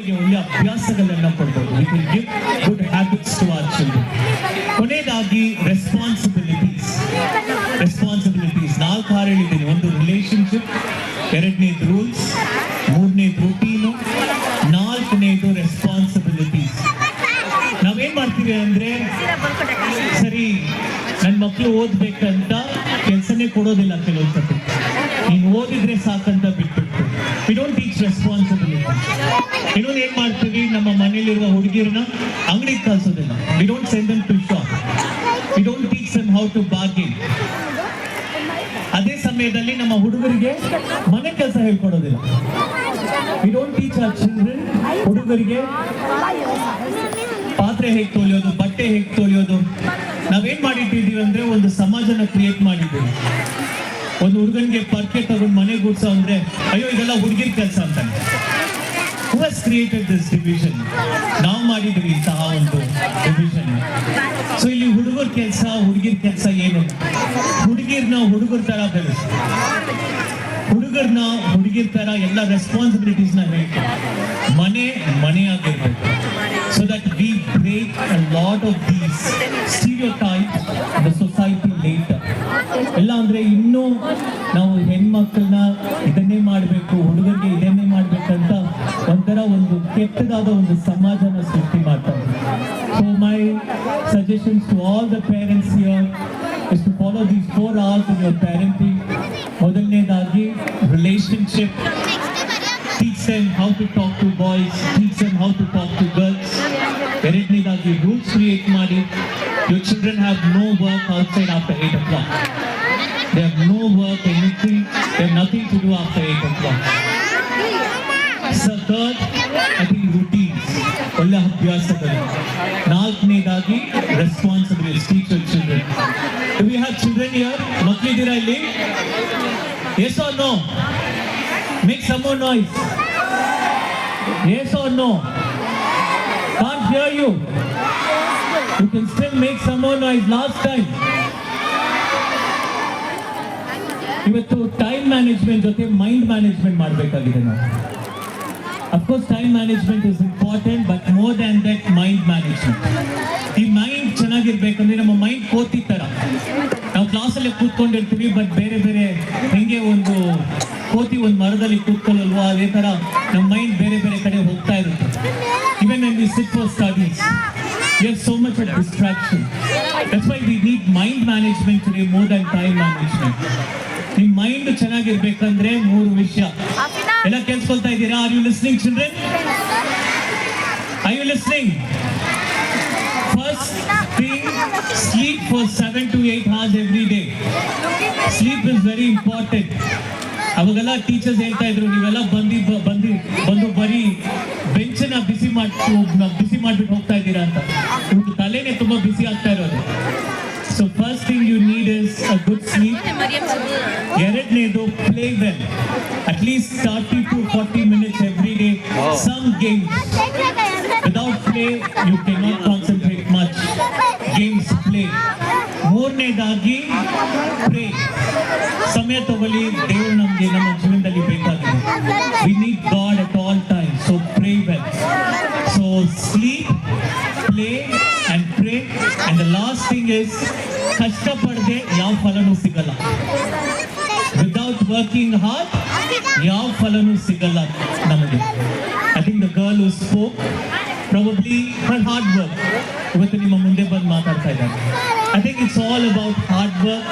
ಒಳ್ಳೆಯ ಅಭ್ಯಾಸಗಳನ್ನ ಕೊಡ್ಬೋದು. We can give good habits to our children. ಕೊನೆಯದಾಗಿ ರೆಸ್ಪಾನ್ಸಿಬಿಲಿಟೀಸ್. 4 ಹೇಳಿದ್ದೀನಿ. ಒಂದು ರಿಲೇಶನ್ಶಿಪ್, 2ನೇದು ರೂಲ್ಸ್, 3ನೇದು ರೂಟೀನು, 4ನೇದು ರೆಸ್ಪಾನ್ಸಿಬಿಲಿಟೀಸ್. ನಾವೇನ್ ಮಾಡ್ತೀವಿ ಅಂದ್ರೆ, ಸರಿ ನನ್ನ ಮಕ್ಕಳು ಓದ್ಬೇಕಂತ ಕೆಲಸನೇ ಕೊಡೋದಿಲ್ಲ ಕೆಲವೊಂದ್ಸತಿ. ನೀನು ಓದಿದ್ರೆ ಸಾಕಂತ ಬಿಟ್ಬಿಟ್ಟು ವಿ ಡೋಂಟ್ ಟೀಚ್ ರೆಸ್ಪಾನ್ಸಿಬಿಲಿಟಿ. ಇನ್ನೊಂದು ಏನ್ ಮಾಡ್ತೀವಿ, ನಮ್ಮ ಮನೇಲಿರುವ ಹುಡುಗಿರನ್ನ ಅಂಗಡಿಗೆ ಕಳ್ಸೋದಿಲ್ಲ. We don't send them to shop. We don't teach them how to bargain. ಅದೇ ಸಮಯದಲ್ಲಿ ನಮ್ಮ ಹುಡುಗರಿಗೆ ಮನೆ ಕೆಲಸ ಹೇಳ್ಕೊಡೋದಿಲ್ಲ. We don't teach our children, ಹುಡುಗರಿಗೆ ಪಾತ್ರೆ ಹೇಗೆ ತೊಳೆಯೋದು, ಬಟ್ಟೆ ಹೇಗೆ ತೊಳೆಯೋದು. ನಾವೇನ್ ಮಾಡಿಟ್ಟಿದ್ದೀವಿ ಅಂದ್ರೆ, ಒಂದು ಸಮಾಜನ ಕ್ರಿಯೇಟ್ ಮಾಡಿದ್ದೀವಿ. ಒಂದು ಹುಡುಗನಿಗೆ ಪರ್ಕೆ ತಗೊಂಡು ಮನೆ ಗುಡ್ಸೋ ಅಂದ್ರೆ, ಅಯ್ಯೋ ಇದೆಲ್ಲ ಹುಡುಗಿರ ಕೆಲಸ ಅಂತಾನೆ. Who has created this division? ನಾವು ಮಾಡಿದ್ವಿ ಇಂತಹ ಒಂದು ಡಿವಿಷನ್. ಸೊ ಇಲ್ಲಿ ಹುಡುಗರ ಕೆಲಸ, ಹುಡುಗಿರ ಕೆಲಸ ಏನು? ಹುಡುಗಿರ್ನ ಹುಡುಗರ ತರ ಬೆಳೆಸಿ, ಹುಡುಗರ್ನ ಹುಡುಗಿರ ತರ ಎಲ್ಲ ರೆಸ್ಪಾನ್ಸಿಬಿಲಿಟೀಸ್ನ ಹೇಳ್ತಾರೆ. ಮನೆಯಾಗಿರ್ಬೇಕು. So that we break a lot of these stereotypes the society later. ಎಲ್ಲ ಅಂದ್ರೆ ಇನ್ನೂ ನಾವು ಹೆಣ್ಮಕ್ಳನ್ನ ಇದನ್ನೇ ಮಾಡಬೇಕು, ಹುಡುಗರಿಗೆ ಇದನ್ನೇ ಮಾಡ್ಬೇಕಂತ ಒಂಥರ ಒಂದು ಕೆಟ್ಟದಾದ ಒಂದು ಸಮಾಜನ ಸೃಷ್ಟಿ ಮಾಡ್ತಾರೆ. So my suggestions to all the parents here is to follow these 4 R's in your parenting. ಮೊದಲನೇದಾಗಿ relationship. Teach them how to talk to boys, teach them how to talk to girls. ಎರಡನೇದಾಗಿ rules create ಮಾಡಿ. Your children have no work outside after 8 o'clock. They have no work, anything. They have nothing to do after 8 o'clock. So third, I think routines. ಒಳ್ಳೆ ಅಭ್ಯಾಸಗಳು. 4ನೇದಾಗಿ responsibilities. Teach your children. Do we have children here? ಮಕ್ಕಳಿದ್ದೀರಾ ಇಲ್ಲಿ? Yes or no? Make some more noise. Yes or no? Can't hear you. You can still make some more noise. Last time. ಇವತ್ತು time management ಜೊತೆ mind management ಮಾಡಬೇಕಾಗಿದೆ ನಾವು. Of course time management is important, but more than that mind management. ಈ mind ಚೆನ್ನಾಗಿರ್ಬೇಕಂದ್ರೆ, ನಮ್ಮ mind ಕೋತಿ ತರ. ನಾವು ಕ್ಲಾಸಲ್ಲಿ ಕೂತ್ಕೊಂಡಿರ್ತೀವಿ, ಬಟ್ ಬೇರೆ ಬೇರೆ ಹೆಂಗೆ ಒಂದು ಕೋತಿ ಒಂದು ಮರದಲ್ಲಿ ಕೂತ್ಕೊಳ್ಳಲ್ವಾ, ಅದೇ ತರ ನಮ್ಮ ಮೈಂಡ್ ಬೇರೆ ಬೇರೆ ಕಡೆ ಹೋಗ್ತಾ ಇರುತ್ತೆ. Even when we sit for studies, we have so much of distraction. That's why we need mind management today more than time management. ನಿಮ್ಮ ಮೈಂಡ್ ಚೆನ್ನಾಗಿರ್ಬೇಕಂದ್ರೆ 3 ವಿಷಯ. ಎಲ್ಲ ಕೇಳಿಸ್ಕೊಳ್ತಾ ಇದ್ದೀರಾ? Are you listening, children? Are you listening? First thing, sleep for 7 to 8 hours every day. Sleep is very important. ಅವಾಗೆಲ್ಲ teachers ಹೇಳ್ತಾ ಇದ್ರು, ನೀವೆಲ್ಲ ಬಂದು ಬರೀ ಬೆಂಚನ್ನ ಬಿಸಿ ಮಾಡ್ಬಿಟ್ಟು ಹೋಗ್ತಾ ಇದ್ದೀರಾ ಅಂತ. ನಿಮ್ಗೆ ತಲೆನೇ ತುಂಬಾ ಬಿಸಿ ಆಗ್ತಾ ಇರೋದು. So first thing you need is a good sleep. 2ನೇದು play well. At least 30 to 40 minutes every day. Some games. Without play you cannot concentrate much. Games, play. 3ನೇದಾಗಿ ಪ್ರೇ. ಸಮಯ ತಗೊಳ್ಳಿ. ದೇವರು ನಮಗೆ ನಮ್ಮ ಜೀವನದಲ್ಲಿ ಬೇಕಾಗಿದೆ. We need God at all times. So pray well. So sleep, play and pray. And the last thing is, ಕಷ್ಟಪಡದೆ ಯಾವ ಫಲನೂ ಸಿಗಲ್ಲ. Without working hard, ಯಾವ ಫಲನೂ ಸಿಗಲ್ಲ ನಮಗೆ. I think the girl who spoke, probably her hard work ಇವತ್ತು ನಿಮ್ಮ ಮುಂದೆ ಬಂದು ಮಾತಾಡ್ತಾ ಇದ್ದಾರೆ. I think it's all about hard work